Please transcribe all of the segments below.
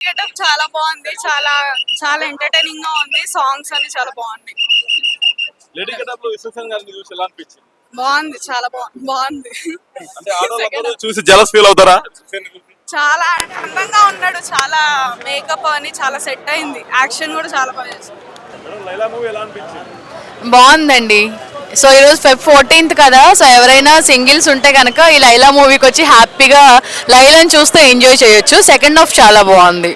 Getup చాలా బాగుంది. చాలా చాలా ఎంటర్టైనింగ్ గా ఉంది. సాంగ్స్ అన్ని చాలా బాగున్నాయి. లేడీ గెటప్ లో విశ్వసన్ గారిని చూసి ఎలా అనిపించింది? బాగుంది. చాలా బాగుంది. అంటే ఆడవాళ్ళందరూ చూసి జలస్ ఫీల్ అవుతారా? చాలా అందంగా ఉన్నాడు. చాలా మేకప్ అని చాలా సెట్ అయింది. యాక్షన్ కూడా చాలా బాగా చేశాడు. లైలా మూవీ ఎలా అనిపించింది? బాగుందండి. సో ఈరోజు Feb 14th కదా, సో ఎవరైనా సింగిల్స్ ఉంటే కనుక ఈ లైలా మూవీకి వచ్చి హ్యాపీగా లైలాని చూస్తే ఎంజాయ్ చేయొచ్చు. సెకండ్ హాఫ్ చాలా బాగుంది.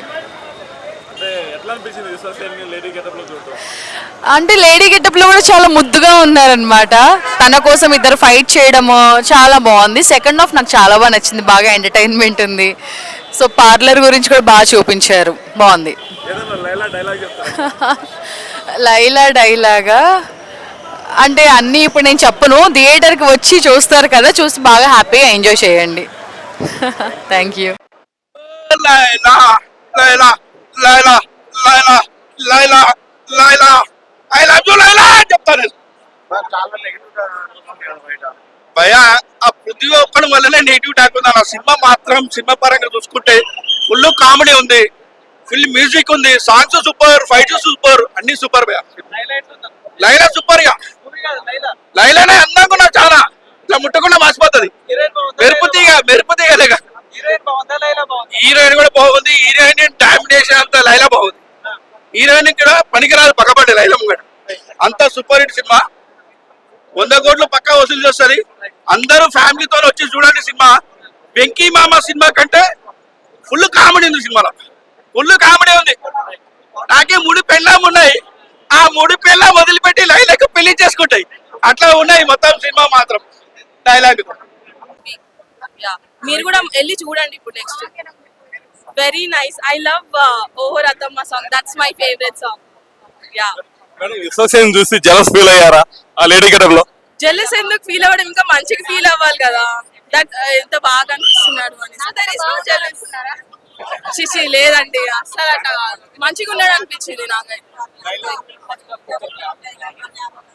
అంటే ఎట్లా అనిపించింది విశ్వసన్ లేడీ గెటప్ లో చూడటం? అంటే లేడీ గెటప్లో కూడా చాలా ముద్దుగా ఉన్నారనమాట. తన కోసం ఇద్దరు ఫైట్ చేయడము చాలా బాగుంది. సెకండ్ హాఫ్ నాకు చాలా బాగా నచ్చింది. బాగా ఎంటర్టైన్మెంట్ ఉంది. సో పార్లర్ గురించి కూడా బాగా చూపించారు. బాగుంది. ఏదైనా లైలా డైలాగ్ చెప్తారా? లైలా డైలాగా అంటే అన్నీ ఇప్పుడు నేను చెప్పను. థియేటర్కి వచ్చి చూస్తారు కదా, చూసి బాగా హ్యాపీగా ఎంజాయ్ చేయండి. Thank you. Laila Laila Laila Laila Laila Laila I love you Laila చెప్తాను. భయ ఆ ప్రతి ఒక్కడి వల్లనే నెగిటివ్ టాక్ ఉంది. ఆ సినిమా పరంగా చూసుకుంటే ఫుల్ కామెడీ ఉంది, ఫుల్ మ్యూజిక్ ఉంది, సాంగ్స్ సూపర్, ఫైట్స్ సూపర్, అన్ని సూపర్ భయ. లైలా సూపర్ గా. లైలానే అందంగా ఉన్నా చాలా, ఇట్లా ముట్టకుండా మాసిపోతుంది. మెరుపుతీగా లేక హీరోయిన్ కూడా బాగుంది. హీరోయిన్ డామినేషన్ అంతా లైలా బాగుంది. హీరోయిన్ కూడా పనికిరాదు పక్కపడ్డ లైలా ముంగట. అంత సూపర్ హిట్ సినిమా. 100 కోట్లు పక్కా వసూలు చేస్తుంది. అందరూ ఫ్యామిలీతో వచ్చి చూడండి సినిమా. వెంకీ మామ సినిమా కంటే ఫుల్ కామెడీ ఉంది సినిమాలో. ఫుల్ కామెడీ ఉంది. నాకే 3 పెళ్ళాం ఉన్నాయి. ఆ 3 పెళ్ళాం వదిలిపెట్టి లైలాకు పెళ్లి చేసుకుంటాయి. అట్లా ఉన్నాయి మొత్తం సినిమా మాత్రం. డైలాగ్ మీరు కూడా వెళ్ళి చూడండి. ఇప్పుడు next very nice. I love Oho Rathamma song. That's my favourite song. Yeah madam విశ్వసన్ చూసి జలస్ ఫీల్ అయ్యారా ఆ లేడీ గెటప్ లో? జెలస్ ఎందుకు ఫీల్ అవ్వడం, ఇంకా మంచిగా ఫీల్ అవ్వాలి కదా. దట్ ఎంత బాగా అనిపిస్తున్నాడు అని. చిచి లేదండి, అసలు అట్లా కాదు. మంచిగా ఉన్నాడు అనిపించింది నాకైతే.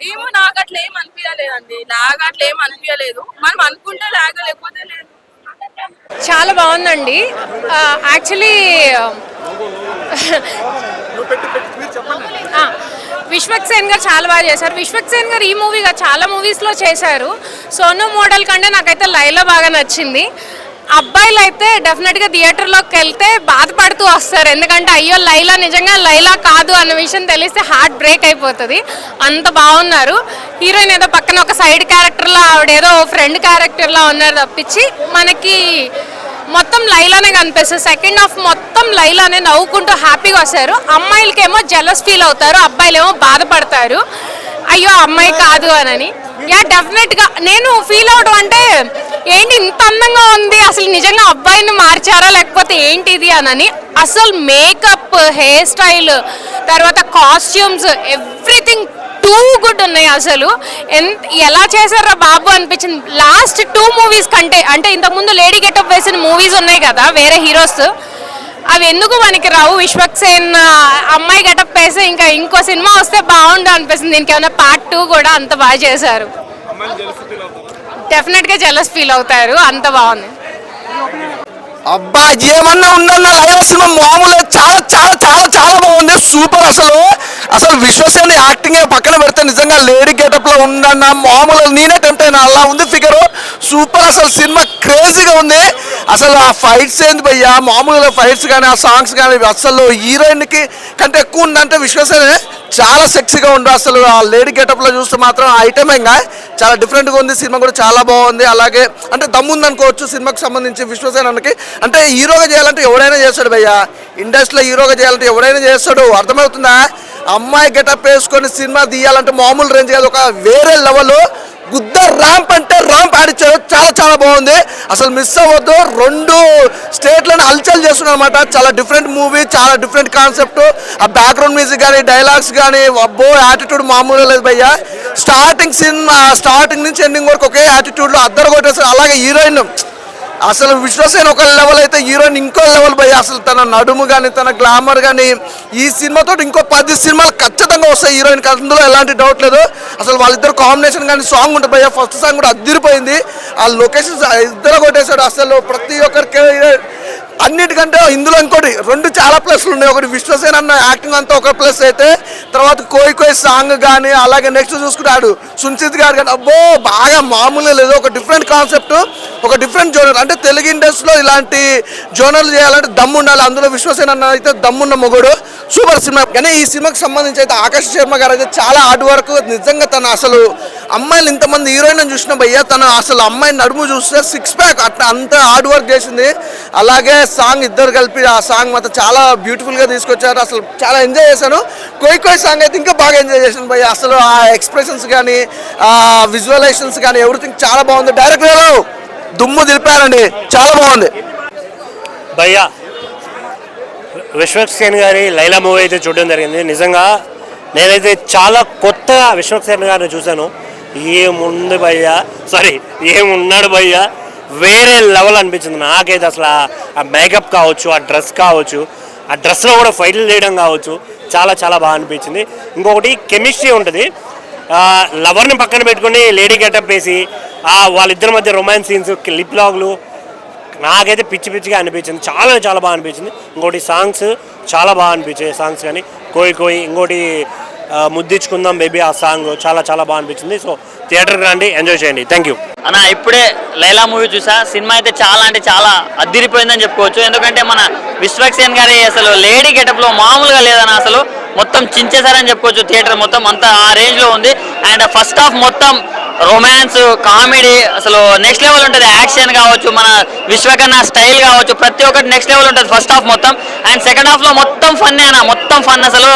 ఏమో నాకు అట్లా ఏం అనిపించలేదండి. లాగా అట్లా ఏం అనిపించలేదు. మనం అనుకుంటే లాగా, లేకపోతే లేదు. చాలా బాగుందండి. యాక్చువల్లీ విశ్వక్ సేన్ గారు చాలా బాగా చేశారు. విశ్వక్ సేన్ గారు ఈ మూవీగా చాలా మూవీస్లో చేశారు. సోను మోడల్ కంటే నాకైతే లైలా బాగా నచ్చింది. అబ్బాయిలు అయితే డెఫినెట్గా థియేటర్లోకి వెళ్తే బాధపడుతూ వస్తారు. ఎందుకంటే అయ్యో లైలా నిజంగా లైలా కాదు అన్న విషయం తెలిస్తే హార్ట్ బ్రేక్ అయిపోతుంది. అంత బాగున్నారు. హీరోయిన్ ఏదో పక్కన ఒక సైడ్ క్యారెక్టర్లో, ఆవిడేదో ఫ్రెండ్ క్యారెక్టర్లో ఉన్నారు తప్పించి మనకి మొత్తం లైలానే కనిపిస్తుంది. సెకండ్ హాఫ్ మొత్తం లైలానే నవ్వుకుంటూ హ్యాపీగా వస్తారు. అమ్మాయిలకేమో జెలస్ ఫీల్ అవుతారు, అబ్బాయిలేమో బాధపడతారు అయ్యో అమ్మాయి కాదు అని. యా డెఫినెట్గా నేను ఫీల్ అవడం అంటే ఏంటి ఇంత అందంగా ఉంది, అసలు నిజంగా అబ్బాయిని మార్చారా లేకపోతే ఏంటిది అని. అసలు మేకప్, హెయిర్ స్టైల్, తర్వాత కాస్ట్యూమ్స్, ఎవ్రీథింగ్ టూ గుడ్ ఉన్నాయి. అసలు ఎలా చేశారా బాబు అనిపించింది. లాస్ట్ 2 మూవీస్ కంటే, అంటే ఇంతకుముందు లేడీ గెటప్ వేసిన మూవీస్ ఉన్నాయి కదా వేరే హీరోస్, అవి ఎందుకు మనకి రావు. విశ్వక్ సేన్ అమ్మాయి గెటప్ వేసి ఇంకా ఇంకో సినిమా వస్తే బాగుండు అనిపిస్తుంది. దీనికి ఏమైనా పార్ట్ 2 కూడా అంత బాగా చేశారు. డెఫినెట్గా జెలస్ ఫీల్ అవుతారు. అంత బాగుంది. అబ్బా ఏమన్నా ఉందన్న లైలా సినిమా మామూలు చాలా చాలా చాలా చాలా బాగుంది. సూపర్. అసలు విశ్వసేన యాక్టింగ్ పక్కన పెడితే నిజంగా లేడీ గెటప్ లో ఉందన్న మామూలు నేనే టెంప్ట్ అయినా. అలా ఉంది ఫిగర్. సూపర్. అసలు సినిమా క్రేజీగా ఉంది. అసలు ఆ ఫైట్స్ ఏంది భయ్యా, మామూలుగా ఫైట్స్ కానీ ఆ సాంగ్స్ కానీ అసలు హీరోయిన్ కి కంటే ఎక్కువ ఉందంటే విశ్వసేన చాలా సెక్సీగా ఉండు. అసలు ఆ లేడీ గెటప్ లో చూస్తే మాత్రం ఐటమ్ ఇంకా చాలా డిఫరెంట్గా ఉంది. సినిమా కూడా చాలా బాగుంది. అలాగే అంటే దమ్ముంది అనుకోవచ్చు సినిమాకి సంబంధించి. విశ్వసేనకి అంటే హీరోగా చేయాలంటే ఎవడైనా చేస్తాడు భయ్యా. ఇండస్ట్రీలో హీరోగా చేయాలంటే ఎవడైనా చేస్తాడు. అర్థమవుతుందా? అమ్మాయి గెటప్ వేసుకొని సినిమా తీయాలంటే మామూలు రేంజ్ కాదు, ఒక వేరే లెవెల్. గుద్ద ర్యాంప్ అంటే ర్యాంప్ ఆడిచ్చారు. చాలా చాలా బాగుంది. అసలు మిస్ అవ్వద్దు. 2 స్టేట్లను హల్చల్ చేస్తున్నారు అనమాట. చాలా డిఫరెంట్ మూవీ, చాలా డిఫరెంట్ కాన్సెప్ట్. ఆ బ్యాక్గ్రౌండ్ మ్యూజిక్ కానీ, డైలాగ్స్ కానీ, అబ్బో యాటిట్యూడ్ మామూలుగా లేదు భయ్యా. స్టార్టింగ్ నుంచి ఎండింగ్ వరకు ఒకే యాటిట్యూడ్లో అద్దరు కొట్టేస్తారు. అలాగే హీరోయిన్ అసలు విశ్వసేన ఒక లెవెల్ అయితే హీరోయిన్ ఇంకో లెవెల్ భయ్య. అసలు తన నడుము కానీ, తన గ్లామర్ కానీ ఈ సినిమాతో ఇంకో 10 సినిమాలు ఖచ్చితంగా వస్తాయి హీరోయిన్కి. అందులో ఎలాంటి డౌట్ లేదు. అసలు వాళ్ళిద్దరు కాంబినేషన్ కానీ సాంగ్ ఉంటుంది భయ్య. ఫస్ట్ సాంగ్ కూడా అదిరిపోయింది. ఆ లొకేషన్స్ ఇద్దరు కొట్టేశాడు. అసలు ప్రతి ఒక్కరికి అన్నిటికంటే ఇందులో ఇంకోటి 2 చాలా ప్లస్లు ఉన్నాయి. ఒకటి విశ్వసేన అన్న యాక్టింగ్ అంతా ఒక ప్లస్ అయితే, తర్వాత కోయి కోయి సాంగ్ కానీ, అలాగే నెక్స్ట్ చూసుకుంటాడు సున్సిత్ గారు కానీ, అబ్బో బాగా మామూలుగా లేదు. ఒక డిఫరెంట్ కాన్సెప్ట్, ఒక డిఫరెంట్ జోనర్. అంటే తెలుగు ఇండస్ట్రీలో ఇలాంటి జోనర్లు చేయాలంటే దమ్ము ఉండాలి. అందులో విశ్వసేన అన్న అయితే దమ్మున్న మొగుడు. Super cinema. కానీ ఈ సినిమాకి సంబంధించి అయితే ఆకాష్ శర్మ గారు అయితే చాలా హార్డ్ వర్క్. నిజంగా తను అసలు అమ్మాయిలు ఇంతమంది హీరోయిన్ చూసిన భయ్యా, తను అసలు అమ్మాయి నడుము చూస్తే 6 ప్యాక్ అట్లా అంత హార్డ్ వర్క్ చేసింది. అలాగే సాంగ్ ఇద్దరు కలిపి ఆ సాంగ్ మాత్రం చాలా బ్యూటిఫుల్గా తీసుకొచ్చారు. అసలు చాలా ఎంజాయ్ చేశాను. కోయి కోయి సాంగ్ అయితే ఇంకా బాగా ఎంజాయ్ చేశాను భయ్య. అసలు ఆ ఎక్స్ప్రెషన్స్ కానీ, ఆ విజువలైజేషన్స్ కానీ, ఎవ్రీథింగ్ చాలా బాగుంది. డైరెక్టర్ గారు దుమ్ము దిలిపారండి, చాలా బాగుంది భయ్యా. విశ్వక్సేన్ గారి లైలా మూవీ అయితే చూడడం జరిగింది. నిజంగా నేనైతే చాలా కొత్తగా విశ్వక్సేన్ గారిని చూశాను. ఏముంది భయ్యా, ఏమున్నాడు భయ్యా, వేరే లెవెల్ అనిపించింది నాకైతే. అసలు ఆ మేకప్ కావచ్చు, ఆ డ్రెస్ కావచ్చు, ఆ డ్రెస్లో కూడా ఫైట్లు చేయడం కావచ్చు, చాలా చాలా బాగా అనిపించింది. ఇంకొకటి కెమిస్ట్రీ ఉంటుంది. లవర్ని పక్కన పెట్టుకుని లేడీ గెటప్ వేసి వాళ్ళిద్దరి మధ్య రొమాన్స్ సీన్స్, లిప్ లాగ్లు నాకైతే పిచ్చి పిచ్చిగా అనిపించింది. చాలా చాలా బాగా అనిపించింది. ఇంకోటి సాంగ్స్ చాలా బాగా అనిపించాయి. సాంగ్స్ కానీ కోయి కోయి, ఇంకోటి ముద్దించుకుందాం బేబీ, ఆ సాంగ్ చాలా చాలా బాగా అనిపించింది. సో థియేటర్కి రండి, ఎంజాయ్ చేయండి. థ్యాంక్ యూ అన్న. ఇప్పుడే లైలా మూవీ చూసా. సినిమా అయితే చాలా అంటే చాలా అద్దిరిపోయిందని చెప్పుకోవచ్చు. ఎందుకంటే మన విశ్వక్సేన్ గారి అసలు లేడీ గెటప్లో మామూలుగా లేదన్న, అసలు మొత్తం చించేశారని చెప్పుకోవచ్చు. థియేటర్ మొత్తం అంతా ఆ రేంజ్లో ఉంది. అండ్ ఫస్ట్ హాఫ్ మొత్తం రొమాన్స్, కామెడీ అసలు నెక్స్ట్ లెవెల్ ఉంటుంది. యాక్షన్ కావచ్చు, మన విశ్వకర్ణ స్టైల్ కావచ్చు, ప్రతి ఒక్కటి నెక్స్ట్ లెవెల్ ఉంటుంది ఫస్ట్ హాఫ్ మొత్తం. అండ్ సెకండ్ హాఫ్లో మొత్తం ఫన్ అన్న, మొత్తం ఫన్. అసలు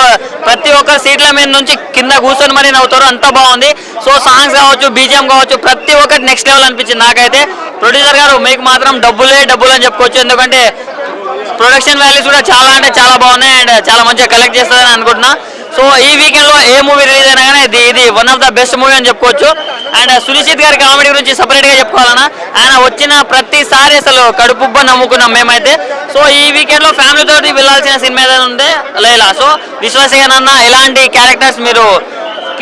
ప్రతి ఒక్క సీట్ల మీద నుంచి కింద కూర్చొని మరీ నవ్వుతారు, అంత బాగుంది. సో సాంగ్స్ కావచ్చు, బీజిఎం కావచ్చు, ప్రతి ఒక్కటి నెక్స్ట్ లెవెల్ అనిపించింది నాకైతే. ప్రొడ్యూసర్ గారు మీకు మాత్రం డబ్బులు అని చెప్పుకోవచ్చు. ఎందుకంటే ప్రొడక్షన్ వాల్యూస్ కూడా చాలా అంటే చాలా బాగున్నాయి. అండ్ చాలా మంచిగా కలెక్ట్ చేస్తుందని అనుకుంటున్నా. సో ఈ వీకెండ్లో ఏ మూవీ రిలీజ్ అయినా కానీ ఇది one of the best movie అని చెప్పుకోవచ్చు. అండ్ సునిశ్చిత్ గారి కామెడీ గురించి సపరేట్గా చెప్పుకోవాలన్నా, ఆయన వచ్చిన ప్రతిసారి అసలు కడుపుబ్బ నమ్ముకున్నాం మేమైతే. సో ఈ వీకెండ్లో ఫ్యామిలీతో వెళ్ళాల్సిన సినిమా ఏదైనా ఉంటే లైలా. సో విశ్వసేన్ అన్న ఇలాంటి క్యారెక్టర్స్ మీరు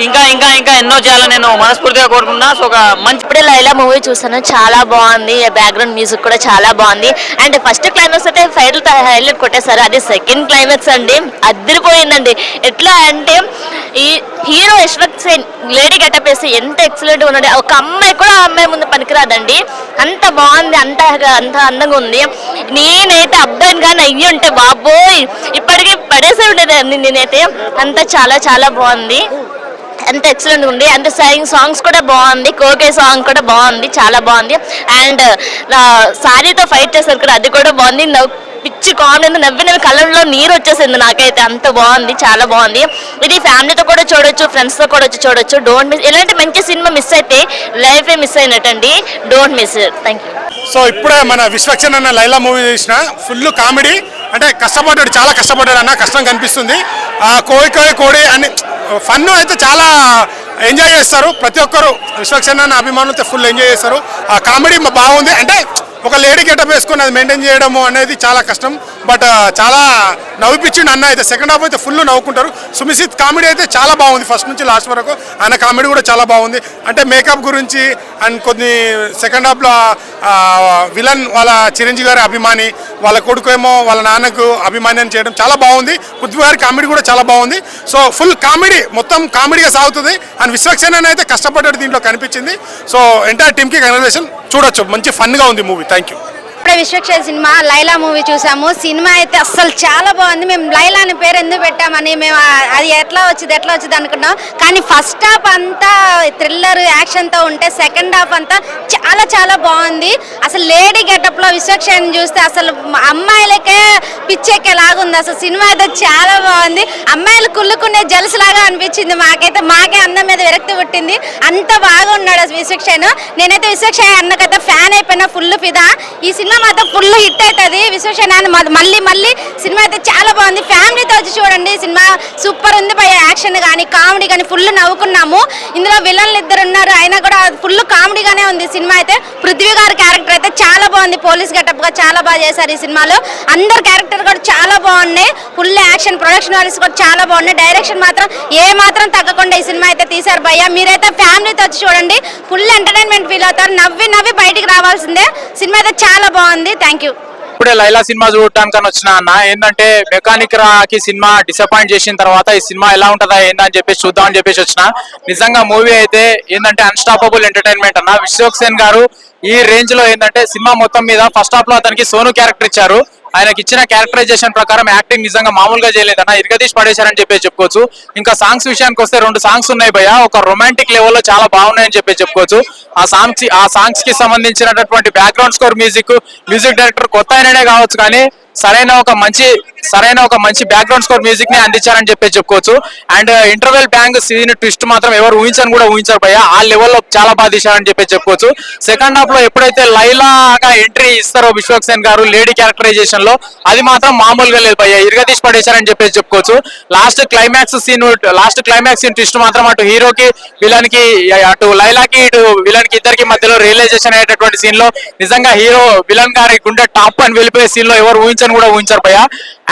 ఇంకా ఇంకా ఇంకా ఎన్నో చేయాలని నేను మనస్ఫూర్తిగా కోరుకున్నా. సో ఒక మంచి ఇప్పుడే లైలా మూవీ చూసాను, చాలా బాగుంది. బ్యాక్గ్రౌండ్ మ్యూజిక్ కూడా చాలా బాగుంది. అండ్ ఫస్ట్ క్లైమాక్స్ అయితే ఫైర్లతో హైలైట్ కొట్టేశారు. అది సెకండ్ క్లైమాక్స్ అండి, అదిరిపోయిందండి. ఎట్లా అంటే ఈ హీరో విశ్వక్సేన్ లేడీ గెటప్ వేసి ఎంత ఎక్సలెంట్గా ఉన్నాడు. ఒక అమ్మాయి కూడా ఆ అమ్మాయి ముందు పనికిరాదండి, అంత బాగుంది, అంత అందంగా ఉంది. నేనైతే అబ్బాయిని కానీ అయ్యి ఉంటే బాబోయ్ ఇప్పటికీ పడేసే ఉండేదాన్ని నేనైతే. అంత చాలా చాలా బాగుంది, అంత ఎక్సలెంట్ ఉంది. అంత సాంగ్స్ కూడా బాగుంది. కోకే సాంగ్ కూడా బాగుంది, చాలా బాగుంది. అండ్ సారీతో ఫైట్ చేశారు కూడా, అది కూడా బాగుంది. పిచ్చి కామెడీ, నవ్వి కళ్ళల్లో నీరు వచ్చేసింది నాకైతే, అంత బాగుంది, చాలా బాగుంది. ఇది ఫ్యామిలీతో కూడా చూడొచ్చు, ఫ్రెండ్స్తో కూడా వచ్చి చూడొచ్చు. Don't miss. ఇలాంటి మంచి సినిమా మిస్ అయితే లైఫే మిస్ అయినట్టండి. Don't miss it. Thank you. So ఇప్పుడే మన విశ్వక్సేన్ అన్న లైలా మూవీ చూసిన, ఫుల్ కామెడీ. అంటే కష్టపడ్డాడు, చాలా కష్టపడ్డాడు అన్న, కష్టం కనిపిస్తుంది. కోయి కోయి కోడి అని ఫన్ అయితే చాలా ఎంజాయ్ చేస్తారు ప్రతి ఒక్కరు. విశ్వక్సేన్ అన్న అభిమానులతో ఫుల్ ఎంజాయ్ చేస్తారు. ఆ కామెడీ బాగుంది. అంటే ఒక లేడీ గెటప్ వేసుకొని అది మెయింటైన్ చేయడము అనేది చాలా కష్టం. బట్ చాలా నవ్విపించిండు అన్న అయితే. సెకండ్ హాఫ్ అయితే ఫుల్ నవ్వుకుంటారు. సుమిసిత్ కామెడీ అయితే చాలా బాగుంది ఫస్ట్ నుంచి లాస్ట్ వరకు. ఆయన కామెడీ కూడా చాలా బాగుంది. అంటే మేకప్ గురించి అండ్ కొన్ని సెకండ్ హాఫ్లో విలన్ వాళ్ళ చిరంజీవి గారి అభిమాని, వాళ్ళ కొడుకు ఏమో వాళ్ళ నాన్నకు అభిమాని అని చేయడం చాలా బాగుంది. పృథ్వీ గారి కామెడీ కూడా చాలా బాగుంది. సో ఫుల్ కామెడీ, మొత్తం కామెడీగా సాగుతుంది. అండ్ విశ్వక్సేన్ అన్న అయితే కష్టపడ్డాడు దీంట్లో కనిపించింది. సో ఎంటైర్ టీమ్కి కంగ్రాచులేషన్. చూడొచ్చు, మంచి ఫన్గా ఉంది మూవీ. Thank you. ఇప్పుడే విశ్వక్సేన్ సినిమా లైలా మూవీ చూసాము. సినిమా అయితే అస్సలు చాలా బాగుంది. మేము లైలా అని పేరు ఎందుకు పెట్టామని మేము అది ఎట్లా వచ్చింది అనుకున్నాం. కానీ ఫస్ట్ హాఫ్ అంతా థ్రిల్లర్ యాక్షన్తో ఉంటే సెకండ్ హాఫ్ అంతా చాలా చాలా బాగుంది. అసలు లేడీ గెటప్లో విశ్వక్సేన్ చూస్తే అసలు అమ్మాయిలకే పిచ్చెక్కేలాగుంది. అసలు సినిమా అయితే చాలా బాగుంది. అమ్మాయిలు కుళ్ళుకునే జల్స్ లాగా అనిపించింది మాకైతే. మాకే అందం మీద విరక్తి పుట్టింది, అంత బాగా ఉన్నాడు విశ్వక్సేన్. నేనైతే విశ్వక్సేన్ అన్నకైతే ఫ్యాన్ అయిపోయినా, ఫుల్ ఫిదా. ఈ సినిమా మాత్రం ఫుల్ హిట్ అవుతుంది. విశ్వక్సేన్ మళ్ళీ సినిమా అయితే చాలా బాగుంది. ఫ్యామిలీతో వచ్చి చూడండి, సినిమా సూపర్ ఉంది. పై యాక్షన్ కానీ కామెడీ కానీ ఫుల్ నవ్వుకున్నాము. ఇందులో విలన్లు ఇద్దరు ఉన్నారు, అయినా కూడా ఫుల్ కామెడీగానే ఉంది సినిమా అయితే. పృథ్వీ గారి క్యారెక్టర్ అయితే చాలా బాగుంది, పోలీస్ గెటప్గా చాలా బాగా చేశారు ఈ సినిమాలో. అందరు క్యారెక్టర్ కూడా చాలా బాగున్నాయి. ఫుల్ యాక్షన్, ప్రొడక్షన్ వాల్యూస్ కూడా చాలా బాగున్నాయి. డైరెక్షన్ మాత్రం ఏ మాత్రం తగ్గకుండా ఈ సినిమా అయితే తీశారు భయ్య. మీరైతే ఫ్యామిలీతో వచ్చి చూడండి, ఫుల్ ఎంటర్టైన్మెంట్ ఫీల్ అవుతారు. నవ్వి బయటికి రావాల్సిందే. సినిమా అయితే చాలా బాగుంది. Thank you. ఇప్పుడే లైలా సినిమా చూడటానికి వచ్చిన అన్న. ఏంటంటే మెకానిక్ రాకి సినిమా డిసప్పాయింట్ చేసిన తర్వాత ఈ సినిమా ఎలా ఉంటుందా ఏందని చెప్పేసి చూద్దామని చెప్పేసి వచ్చిన. నిజంగా మూవీ అయితే ఏంటంటే అన్స్టాపబుల్ ఎంటర్టైన్మెంట్ అన్న. విశ్వక్సేన్ గారు ఈ రేంజ్ లో ఏంటంటే సినిమా మొత్తం మీద ఫస్ట్ హాఫ్ లో అతనికి సోను క్యారెక్టర్ ఇచ్చారు. ఆయనకి ఇచ్చిన క్యారెక్టరైజేషన్ ప్రకారం యాక్టింగ్ నిజంగా మామూలుగా చేయలేదన్న, ఇరగదీసి పడేశారని చెప్పేసి చెప్పుకోవచ్చు. ఇంకా సాంగ్స్ విషయానికి వస్తే 2 సాంగ్స్ ఉన్నాయి భయ్య, ఒక రొమాంటిక్ లెవెల్లో చాలా బాగున్నాయని చెప్పేసి చెప్పుకోవచ్చు. ఆ సాంగ్స్ కి సంబంధించినటువంటి బ్యాక్గ్రౌండ్ స్కోర్, మ్యూజిక్ డైరెక్టర్ కొత్త ఆయననే కావచ్చు కానీ సరైన ఒక మంచి బ్యాక్గ్రౌండ్ స్కోర్ మ్యూజిక్ ని అందించారని చెప్పేసి చెప్పుకోవచ్చు. And interval bang scene twist మాత్రం ఎవరు ఊహించారు భయ్య, ఆ లెవెల్లో చాలా బాగా తీశారని చెప్పేసి చెప్పుకోవచ్చు. సెకండ్ హాఫ్ లో ఎప్పుడైతే లైలాగా ఎంట్రీ ఇస్తారో విశ్వక్సేన్ గారు లేడీ క్యారెక్టరైజేషన్ లో, అది మాత్రం మామూలుగా లేదు భయ్య, ఇరగదీసి పడేశారని చెప్పేసి చెప్పుకోవచ్చు. లాస్ట్ క్లైమాక్స్ సీన్ ట్విస్ట్ మాత్రం అటు హీరోకి విలన్ కి, అటు లైలాకి ఇటు విలన్ కి ఇద్దరికి మధ్యలో రియలైజేషన్ అయ్యేటటువంటి సీన్ లో నిజంగా హీరో విలన్ గారి గుండె టాప్ అని వెళ్ళిపోయే సీన్ లో ఎవరు ఊహించారు భయ్య.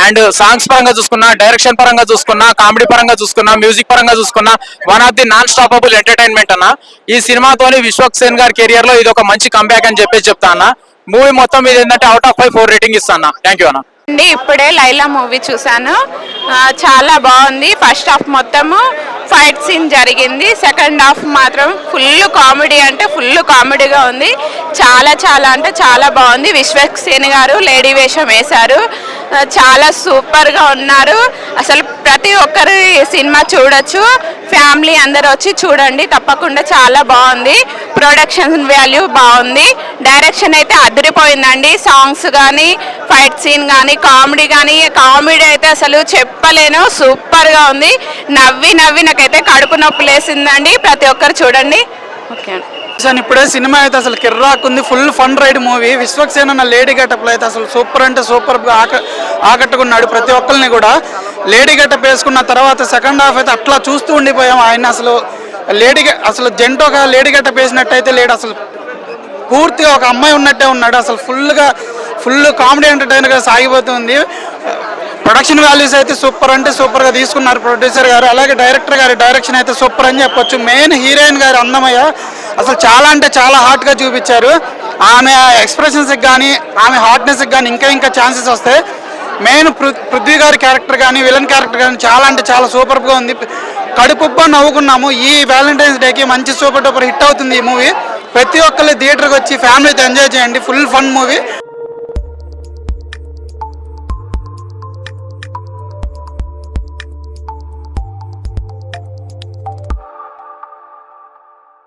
అండ్ సాంగ్స్ పరంగా చూసుకున్నా, డైరెక్షన్ పరంగా చూసుకున్నా, కామెడీ పరంగా చూసుకున్నా, మ్యూజిక్ పరంగా చూసుకున్నా one of the non stoppable entertainment అన్న. ఈ సినిమాతోని విశ్వక్సేన్ గారి కెరియర్ లో ఇది ఒక మంచి కంబ్యాక్ అని చెప్పేసి చెప్తా అన్న. మూవీ మొత్తం మీద ఏంటంటే అవుట్ ఆఫ్ 5 4 రేటింగ్ ఇస్తాను. థ్యాంక్ యూ అన్న. ఇప్పుడే లైలా మూవీ చూసాను, చాలా బాగుంది. ఫస్ట్ హాఫ్ మొత్తము ఫైట్ సీన్ జరిగింది, సెకండ్ హాఫ్ మాత్రం ఫుల్ కామెడీ అంటే ఫుల్ కామెడీగా ఉంది. చాలా అంటే చాలా బాగుంది. విశ్వక్సేన్ గారు లేడీ వేషం వేశారు, చాలా సూపర్గా ఉన్నారు. అసలు ప్రతి ఒక్కరు ఈ సినిమా చూడొచ్చు, ఫ్యామిలీ అందరు వచ్చి చూడండి తప్పకుండా. చాలా బాగుంది, ప్రొడక్షన్ వాల్యూ బాగుంది, డైరెక్షన్ అయితే అదిరిపోయిందండి. సాంగ్స్ కానీ, ఫైట్ సీన్ కానీ, కామెడీ అయితే అసలు చెప్పలేను, సూపర్గా ఉంది. నవ్వి నాకైతే కడుపు నొప్పి లేసిందండి. ప్రతి ఒక్కరు చూడండి. ఓకే అండి. ఇప్పుడే సినిమా అయితే అసలు కిర్రాకుంది, full fun ride movie. Vishwaksen అన్న లేడీ గెటప్లో అయితే అసలు సూపర్ అంటే సూపర్ ఆకట్టుకున్నాడు ప్రతి ఒక్కరిని కూడా. లేడీ గెటప్ వేసుకున్న తర్వాత సెకండ్ హాఫ్ అయితే అట్లా చూస్తూ ఉండిపోయాం. ఆయన అసలు జంట ఒక లేడీ గెటప్ వేసినట్టయితే లేడు, అసలు పూర్తిగా ఒక అమ్మాయి ఉన్నట్టే ఉన్నాడు. అసలు ఫుల్ కామెడీ ఎంటర్టైనర్గా సాగిపోతుంది. ప్రొడక్షన్ వాల్యూస్ అయితే సూపర్ అంటే సూపర్గా తీసుకున్నారు ప్రొడ్యూసర్ గారు. అలాగే డైరెక్టర్ గారి డైరెక్షన్ అయితే సూపర్ అని చెప్పొచ్చు. మెయిన్ హీరోయిన్ గారి అన్నమయ్య అసలు చాలా అంటే చాలా హాట్గా చూపించారు. ఆమె ఎక్స్ప్రెషన్స్కి కానీ, ఆమె హాట్నెస్కి కానీ ఇంకా ఛాన్సెస్ వస్తాయి. మెయిన్ పృథ్వీ గారి క్యారెక్టర్ కానీ, విలన్ క్యారెక్టర్ కానీ చాలా అంటే చాలా సూపర్గా ఉంది. కడుపుబ్బా నవ్వుకున్నాము. ఈ వ్యాలంటైన్స్ డేకి మంచి సూపర్ డూపర్ హిట్ అవుతుంది ఈ మూవీ. ప్రతి ఒక్కళ్ళు థియేటర్కి వచ్చి ఫ్యామిలీతో ఎంజాయ్ చేయండి. Full fun movie.